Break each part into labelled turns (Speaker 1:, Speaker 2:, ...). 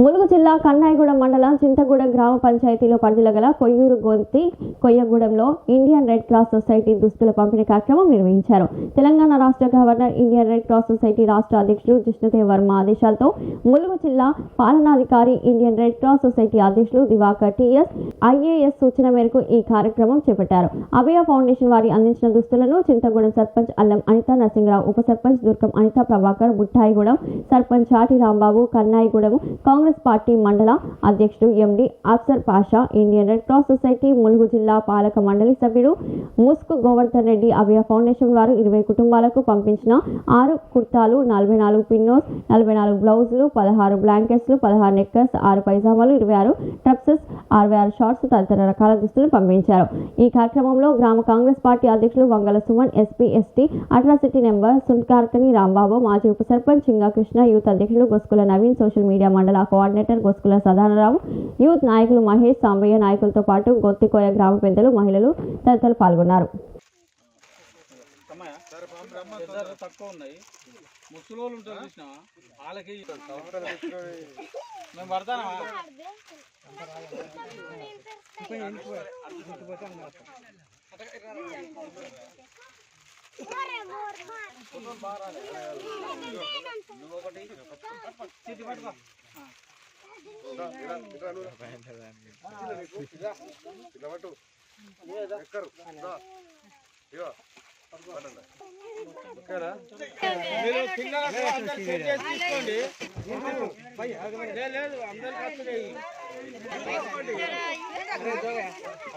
Speaker 1: ములుగు జిల్లా కన్నాయిగూడెం మండలం చింతగూడెం గ్రామ పంచాయతీలో పరిధిలో గల కొయ్యూరు గొంతి కొయ్యగూడెంలో ఇండియన్ రెడ్ క్రాస్ సొసైటీ దుస్తుల పంపిణీ కార్యక్రమం నిర్వహించారు. తెలంగాణ రాష్ట్ర governor Indian red cross society రాష్ట్ర అధ్యక్షుడు జిష్ణుదేవ్ వర్మ ఆదేశాలతో ములుగు జిల్లా పాలనాధికారి ఇండియన్ రెడ్ క్రాస్ సొసైటీ అధ్యక్షుడు దివాకర్ టీఎస్ ఐఏఎస్ సూచన మేరకు ఈ కార్యక్రమం చేపట్టారు. అభయ ఫౌండేషన్ వారి అందించిన దుస్తులను చింతగూడెం సర్పంచ్ అల్లం అనిత నరసింహరావు, ఉప సర్పంచ్ దుర్గం అనిత ప్రభాకర్, బుట్టాయిగూడెం సర్పంచ్ చాటి రాంబాబు, కన్నాయిగూడెం కాంగ్రెస్ పార్టీ మండల అధ్యక్షుడు MD Afsar Pasha, Indian red cross society Mulugu జిల్లా పాలక మండలి సభ్యుడు ముస్కు గోవర్ధన్ రెడ్డి, అభయ ఫౌండేషన్ వారు 20 కుటుంబాలకు పంపించిన 6 కుర్తాలు, 44 పిన్నోస్, 44 బ్లౌజులు, 16 బ్లాంకెట్స్, 16 నెక్కర్స్, 6 పైజామాలు, 26 ట్రప్సెస్, 66 షార్ట్స్ తదితర రకాల దుస్తులు పంపించారు. ఈ కార్యక్రమంలో గ్రామ కాంగ్రెస్ పార్టీ అధ్యక్షులు Vangala Suman, SP ST atrocity number Sunkarkani Rambabu, మాజీ ఉప సర్పంచ్ చింగా కృష్ణ, యూత్ అధ్యక్షులు గొస్కుల నవీన్, సోషల్ మీడియా మండల కోఆర్డినేటర్ గొస్కుల సదానరావు, యూత్ నాయకులు మహేష్, సాంబయ్య నాయకులతో పాటు గొత్తికోయ గ్రామ పెద్దలు, మహిళలు తదితరులు పాల్గొన్నారు.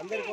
Speaker 2: అందరు